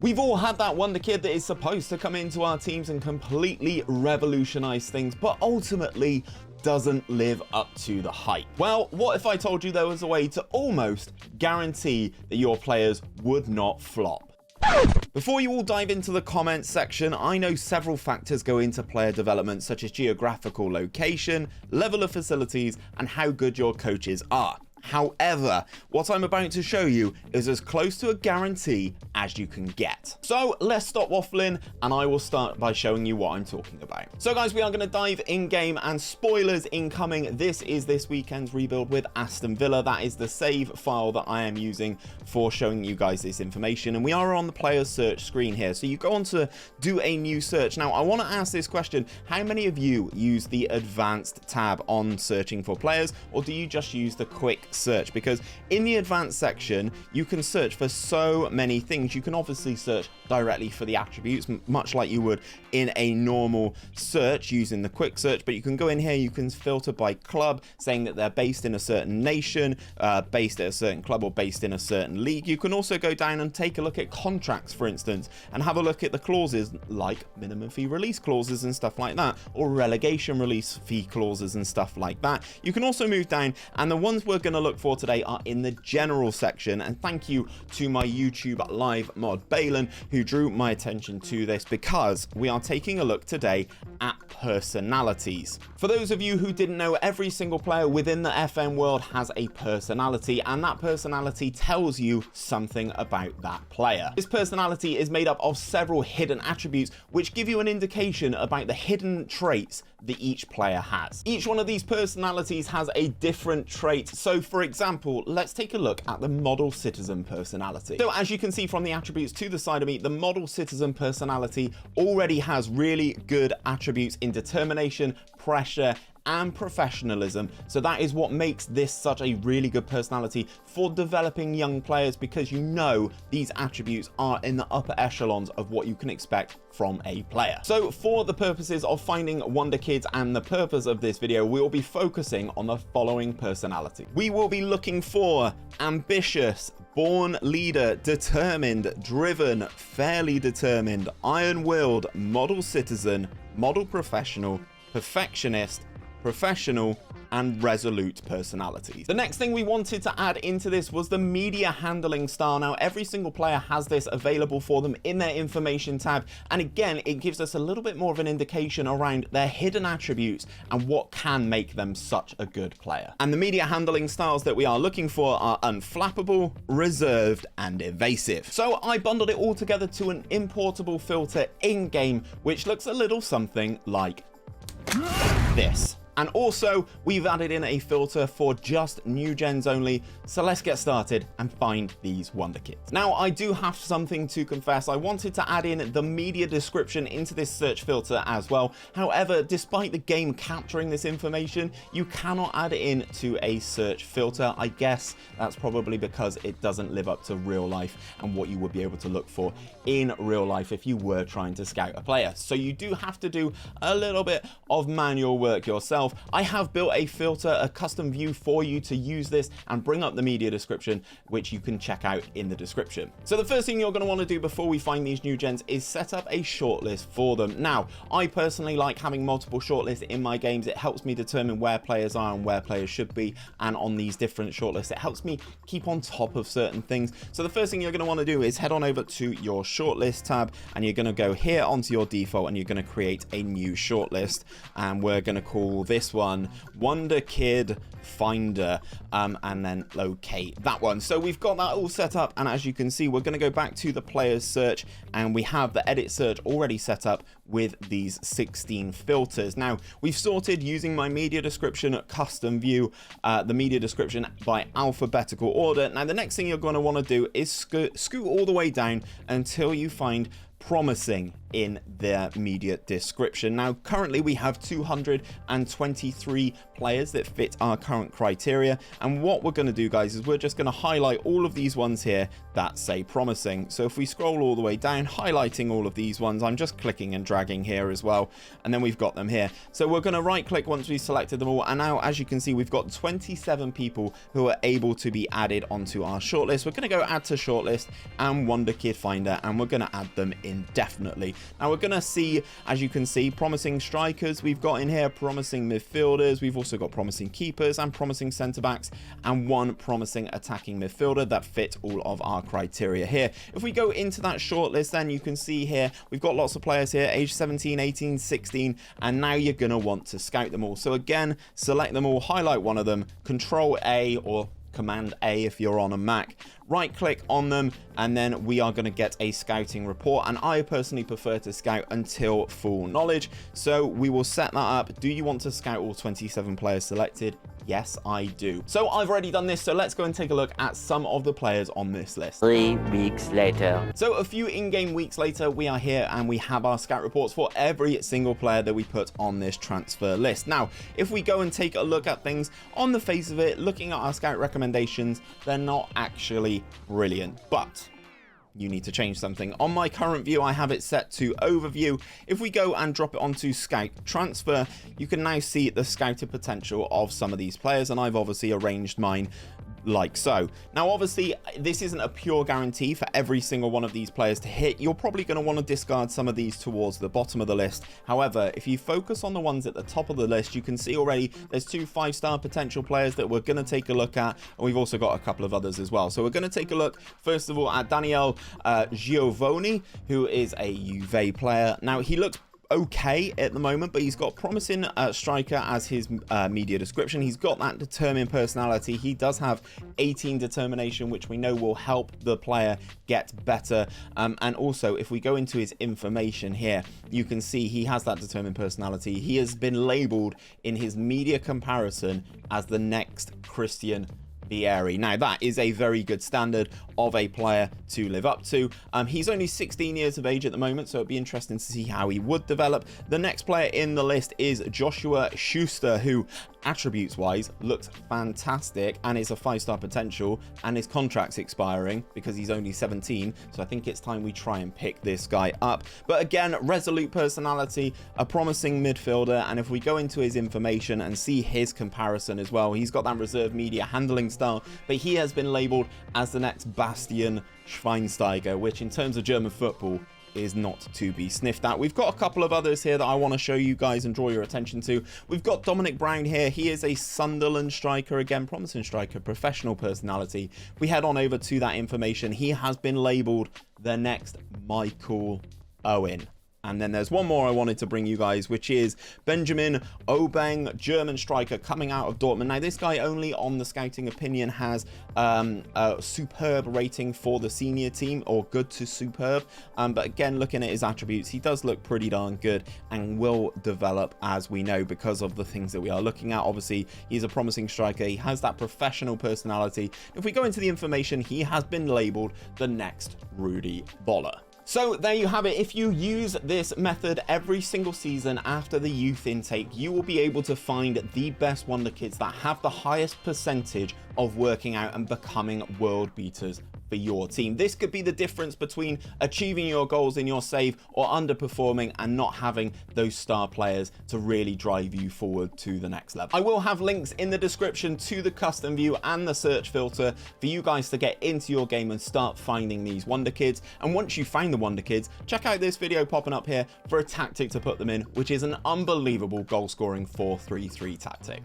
We've all had that wonder kid that is supposed to come into our teams and completely revolutionize things, but ultimately doesn't live up to the hype. Well, what if I told you there was a way to almost guarantee that your players would not flop? Before you all dive into the comments section, I know several factors go into player development, such as geographical location, level of facilities, and how good your coaches are. However, what I'm about to show you is as close to a guarantee as you can get. So let's stop waffling and I will start by showing you what I'm talking about. So guys, we are going to dive in game, and spoilers incoming. This is this weekend's rebuild with Aston Villa. That is the save file that I am using for showing you guys this information, and we are on the player's search screen here. So you go on to do a new search. Now I want to ask this question: how many of you use the advanced tab on searching for players, or do you just use the quick search? Because in the advanced section you can search for so many things. You can obviously search directly for the attributes, much like you would in a normal search using the quick search, but you can go in here, you can filter by club, saying that they're based in a certain nation, based at a certain club, or based in a certain league. You can also go down and take a look at contracts, for instance, and have a look at the clauses like minimum fee release clauses and stuff like that, or relegation release fee clauses and stuff like that. You can also move down, and the ones we're going to look for today are in the general section, and thank you to my YouTube live mod 𝘼𝙗𝙤𝙪 who drew my attention to this, because we are taking a look today at personalities. For those of you who didn't know, every single player within the FM world has a personality, and that personality tells you something about that player. This personality is made up of several hidden attributes which give you an indication about the hidden traits that each player has. Each one of these personalities has a different trait. So for example, let's take a look at the model citizen personality. So as you can see from the attributes to the side of me, the model citizen personality already has really good attributes in determination, pressure, and professionalism. So that is what makes this such a really good personality for developing young players, because you know these attributes are in the upper echelons of what you can expect from a player. So for the purposes of finding wonder kids and the purpose of this video, we will be focusing on the following personality. We will be looking for ambitious, born leader, determined, driven, fairly determined, iron-willed, model citizen, model professional, perfectionist, professional, and resolute personalities. The next thing we wanted to add into this was the media handling style. Now every single player has this available for them in their information tab, and again it gives us a little bit more of an indication around their hidden attributes and what can make them such a good player. And the media handling styles that we are looking for are unflappable, reserved, and evasive. So I bundled it all together to an importable filter in game, which looks a little something like this. And also we've added in a filter for just new gens only. So let's get started and find these wonder kids. Now I do have something to confess. I wanted to add in the media description into this search filter as well. However, despite the game capturing this information, you cannot add it in to a search filter. I guess that's probably because it doesn't live up to real life and what you would be able to look for in real life if you were trying to scout a player. So you do have to do a little bit of manual work yourself. I have built a filter, a custom view for you to use this and bring up the media description, which you can check out in the description. So the first thing you're going to want to do before we find these new gens is set up a shortlist for them. Now, I personally like having multiple shortlists in my games. It helps me determine where players are and where players should be, and on these different shortlists, it helps me keep on top of certain things. So the first thing you're going to want to do is head on over to your shortlist tab, and you're going to go here onto your default, and you're going to create a new shortlist, and we're going to call this one Wonderkid Finder, and then locate that one. So we've got that all set up, and as you can see, we're going to go back to the player's search, and we have the edit search already set up with these 16 filters. Now we've sorted using my media description custom view, the media description by alphabetical order. Now the next thing you're going to want to do is scoot all the way down until you find promising in their media description. Now currently we have 223 players that fit our current criteria, and what we're going to do, guys, is we're just going to highlight all of these ones here that say promising. So if we scroll all the way down, highlighting all of these ones, I'm just clicking and dragging here as well, and then we've got them here. So we're going to right click once we've selected them all, and now as you can see we've got 27 people who are able to be added onto our shortlist. We're going to go add to shortlist and Wonderkid Finder, and we're going to add them indefinitely. Now we're going to see, as you can see, promising strikers we've got in here, promising midfielders, we've also got promising keepers and promising centre backs, and one promising attacking midfielder that fit all of our criteria here. If we go into that shortlist, then you can see here we've got lots of players here, age 17, 18, 16, and now you're going to want to scout them all. So again, select them all, highlight one of them, Control A or Command A if you're on a Mac, right click on them, and then we are going to get a scouting report, and I personally prefer to scout until full knowledge, so we will set that up. Do you want to scout all 27 players selected? Yes, I do. So I've already done this, so let's go and take a look at some of the players on this list. 3 weeks later. So a few in-game weeks later, we are here and we have our scout reports for every single player that we put on this transfer list. Now, if we go and take a look at things on the face of it, looking at our scout recommendations, they're not actually brilliant, but you need to change something. On my current view, I have it set to overview. If we go and drop it onto scout transfer, you can now see the scouted potential of some of these players, and I've obviously arranged mine like so. Now obviously this isn't a pure guarantee for every single one of these players to hit. You're probably going to want to discard some of these towards the bottom of the list. However, if you focus on the ones at the top of the list, you can see already there's 2 5-star potential players that we're going to take a look at, and we've also got a couple of others as well. So we're going to take a look first of all at 𝘼𝙗𝙤𝙪, who is a Juve player. Now he looks okay at the moment, but he's got promising striker as his media description. He's got that determined personality. He does have 18 determination, which we know will help the player get better, and also if we go into his information here, you can see he has that determined personality. He has been labeled in his media comparison as the next Christian Vieri. Now that is a very good standard of a player to live up to. He's only 16 years of age at the moment, so it'd be interesting to see how he would develop. The next player in the list is Joshua Schuster, who attributes wise looks fantastic and is a 5-star potential, and his contract's expiring because he's only 17, so I think it's time we try and pick this guy up. But again, resolute personality, a promising midfielder, and if we go into his information and see his comparison as well, he's got that reserve media handling style, but he has been labeled as the next Bastian Schweinsteiger, which in terms of German football is not to be sniffed at. We've got a couple of others here that I want to show you guys and draw your attention to. We've got Dominic Brown here. He is a Sunderland striker, again promising striker, professional personality. We head on over to that information. He has been labeled the next Michael Owen. And then there's one more I wanted to bring you guys, which is Benjamin Obeng, German striker coming out of Dortmund. Now, this guy only on the scouting opinion has a superb rating for the senior team, or good to superb. But again, looking at his attributes, he does look pretty darn good and will develop, as we know, because of the things that we are looking at. Obviously, he's a promising striker. He has that professional personality. If we go into the information, he has been labeled the next Rudi Völler. So there you have it. If you use this method every single season after the youth intake, you will be able to find the best Wonder Kids that have the highest percentage of working out and becoming world beaters for your team. This could be the difference between achieving your goals in your save or underperforming and not having those star players to really drive you forward to the next level. I will have links in the description to the custom view and the search filter for you guys to get into your game and start finding these Wonder Kids. And once you find the Wonder Kids, check out this video popping up here for a tactic to put them in, which is an unbelievable goal scoring 4-3-3 tactic.